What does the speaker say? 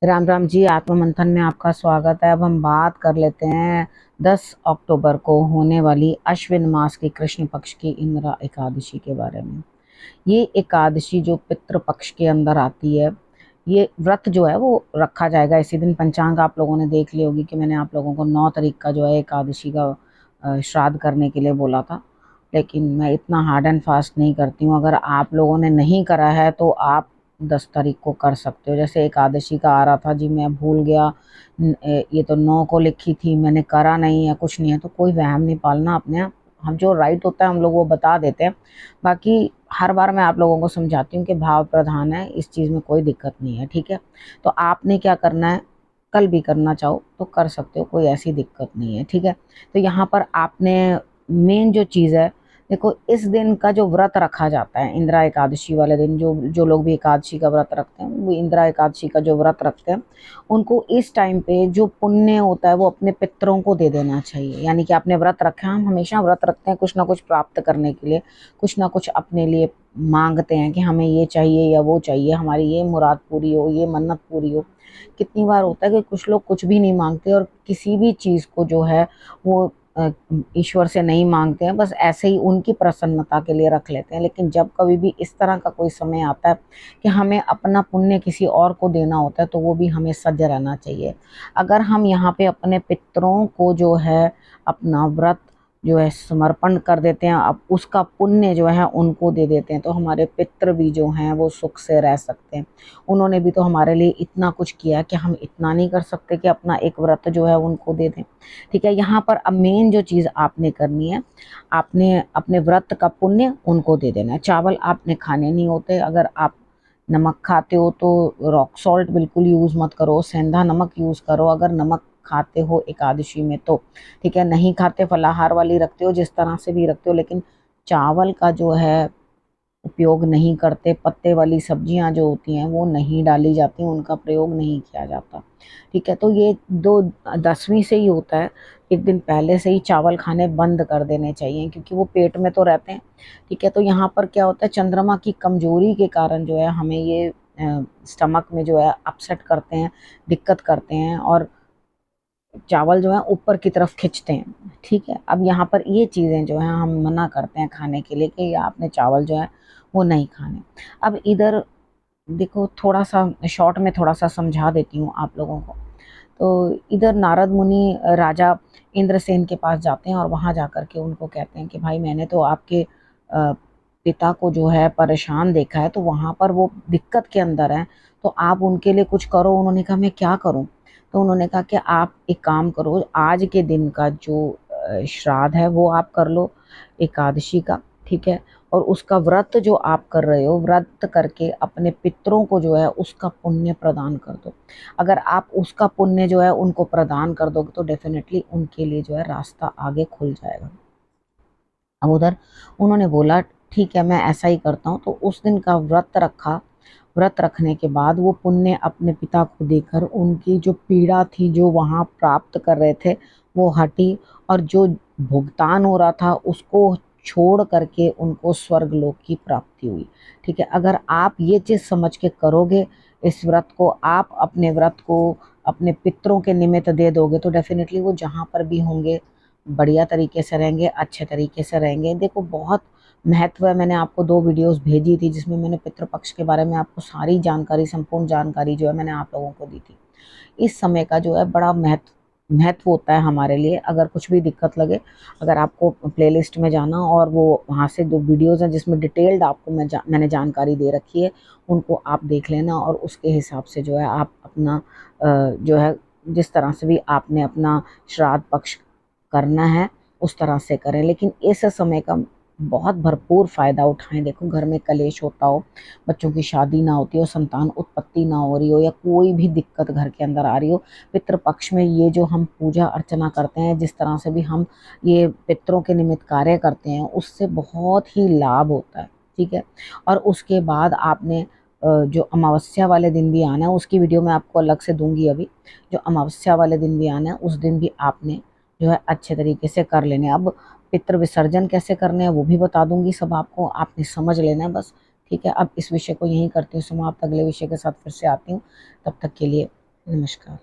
राम राम जी। आत्ममंथन में आपका स्वागत है। अब हम बात कर लेते हैं 10 अक्टूबर को होने वाली अश्विन मास की कृष्ण पक्ष की इंद्रा एकादशी के बारे में। ये एकादशी जो पितृ पक्ष के अंदर आती है, ये व्रत जो है वो रखा जाएगा इसी दिन। पंचांग आप लोगों ने देख ली होगी कि मैंने आप लोगों को 9 तारीख का जो है एकादशी का श्राद्ध करने के लिए बोला था, लेकिन मैं इतना हार्ड एंड फास्ट नहीं करती हूँ। अगर आप लोगों ने नहीं करा है तो आप 10 तारीख को कर सकते हो। जैसे एकादशी का आ रहा था जी, मैं भूल गया, ये तो 9 को लिखी थी, मैंने करा नहीं है, कुछ नहीं है, तो कोई वहम नहीं पालना अपने आप। हम जो राइट होता है हम लोग वो बता देते हैं। बाकी हर बार मैं आप लोगों को समझाती हूँ कि भाव प्रधान है, इस चीज़ में कोई दिक्कत नहीं है, ठीक है। तो आपने क्या करना है, कल भी करना चाहो तो कर सकते हो, कोई ऐसी दिक्कत नहीं है, ठीक है। तो यहाँ पर आपने मेन जो चीज़ है, देखो इस दिन का जो व्रत रखा जाता है इंदिरा एकादशी वाले दिन, जो जो लोग भी एकादशी का व्रत रखते हैं वो इंदिरा एकादशी का जो व्रत रखते हैं, उनको इस टाइम पे जो पुण्य होता है वो अपने पितरों को दे देना चाहिए। यानी कि आपने व्रत रखा है, हम हमेशा व्रत रखते हैं कुछ ना कुछ प्राप्त करने के लिए, कुछ ना कुछ अपने लिए मांगते हैं कि हमें ये चाहिए या वो चाहिए, हमारी ये मुराद पूरी हो, ये मन्नत पूरी हो। कितनी बार होता है कि कुछ लोग कुछ भी नहीं मांगते और किसी भी चीज़ को जो है वो ईश्वर से नहीं मांगते हैं, बस ऐसे ही उनकी प्रसन्नता के लिए रख लेते हैं। लेकिन जब कभी भी इस तरह का कोई समय आता है कि हमें अपना पुण्य किसी और को देना होता है, तो वो भी हमें सज्ज रहना चाहिए। अगर हम यहाँ पे अपने पितरों को जो है अपना व्रत जो है समर्पण कर देते हैं, अब उसका पुण्य जो है उनको दे देते हैं, तो हमारे पितृ भी जो हैं वो सुख से रह सकते हैं। उन्होंने भी तो हमारे लिए इतना कुछ किया है कि हम इतना नहीं कर सकते कि अपना एक व्रत जो है उनको दे दें, ठीक है। यहाँ पर अब मेन जो चीज़ आपने करनी है, आपने अपने व्रत का पुण्य उनको दे देना है। चावल आपने खाने नहीं होते। अगर आप नमक खाते हो तो रॉक सॉल्ट बिल्कुल यूज़ मत करो, सेंधा नमक यूज़ करो अगर नमक खाते हो एकादशी में तो, ठीक है। नहीं खाते, फलाहार वाली रखते हो, जिस तरह से भी रखते हो, लेकिन चावल का जो है उपयोग नहीं करते। पत्ते वाली सब्जियां जो होती हैं वो नहीं डाली जाती, उनका प्रयोग नहीं किया जाता, ठीक है। तो ये दो 10वीं से ही होता है, एक दिन पहले से ही चावल खाने बंद कर देने चाहिए, क्योंकि वो पेट में तो रहते हैं, ठीक है। तो यहाँ पर क्या होता है, चंद्रमा की कमजोरी के कारण जो है हमें ये स्टमक में जो है अपसेट करते हैं, दिक्कत करते हैं, और चावल जो है ऊपर की तरफ खींचते हैं, ठीक है। अब यहाँ पर ये चीज़ें जो हैं हम मना करते हैं खाने के लिए कि आपने चावल जो है वो नहीं खाने। अब इधर देखो, थोड़ा सा शॉर्ट में थोड़ा सा समझा देती हूँ आप लोगों को। तो इधर नारद मुनि राजा इंद्रसेन के पास जाते हैं और वहाँ जाकर के उनको कहते हैं कि भाई मैंने तो आपके पिता को जो है परेशान देखा है, तो वहाँ पर वो दिक्कत के अंदर हैं, तो आप उनके लिए कुछ करो। उन्होंने कहा मैं क्या करूँ? तो उन्होंने कहा कि आप एक काम करो, आज के दिन का जो श्राद्ध है वो आप कर लो एकादशी का, ठीक है। और उसका व्रत जो आप कर रहे हो, व्रत करके अपने पितरों को जो है उसका पुण्य प्रदान कर दो। अगर आप उसका पुण्य जो है उनको प्रदान कर दोगे तो डेफिनेटली उनके लिए जो है रास्ता आगे खुल जाएगा। अब उधर उन्होंने बोला ठीक है मैं ऐसा ही करता हूँ, तो उस दिन का व्रत रखा। व्रत रखने के बाद वो पुण्य अपने पिता को देकर उनकी जो पीड़ा थी जो वहाँ प्राप्त कर रहे थे वो हटी, और जो भुगतान हो रहा था उसको छोड़ करके उनको स्वर्गलोक की प्राप्ति हुई, ठीक है। अगर आप ये चीज़ समझ के करोगे, इस व्रत को आप अपने व्रत को अपने पितरों के निमित्त दे दोगे, तो डेफिनेटली वो जहाँ पर भी होंगे बढ़िया तरीके से रहेंगे, अच्छे तरीके से रहेंगे। देखो बहुत महत्व है, मैंने आपको 2 वीडियोस भेजी थी जिसमें मैंने पितृपक्ष के बारे में आपको सारी जानकारी, संपूर्ण जानकारी जो है मैंने आप लोगों को दी थी। इस समय का जो है बड़ा महत्व होता है हमारे लिए। अगर कुछ भी दिक्कत लगे, अगर आपको प्लेलिस्ट में जाना और वो वहाँ से 2 वीडियोस हैं जिसमें डिटेल्ड आपको मैंने जानकारी दे रखी है, उनको आप देख लेना और उसके हिसाब से जो है आप अपना जो है जिस तरह से भी आपने अपना श्राद्ध पक्ष करना है उस तरह से करें। लेकिन इस समय का बहुत भरपूर फ़ायदा उठाएं। देखो घर में कलेश होता हो, बच्चों की शादी ना होती हो, संतान उत्पत्ति ना हो रही हो, या कोई भी दिक्कत घर के अंदर आ रही हो, पितृपक्ष में ये जो हम पूजा अर्चना करते हैं, जिस तरह से भी हम ये पितरों के निमित्त कार्य करते हैं, उससे बहुत ही लाभ होता है, ठीक है। और उसके बाद आपने जो अमावस्या वाले दिन भी आना है, उसकी वीडियो मैं आपको अलग से दूंगी अभी। जो अमावस्या वाले दिन भी आना है उस दिन भी आपने जो है अच्छे तरीके से कर लेने। अब पितृ विसर्जन कैसे करने हैं वो भी बता दूंगी, सब आपको आपने समझ लेना है बस, ठीक है। अब इस विषय को यहीं करती हूँ समाप्त, अगले विषय के साथ फिर से आती हूँ, तब तक के लिए नमस्कार।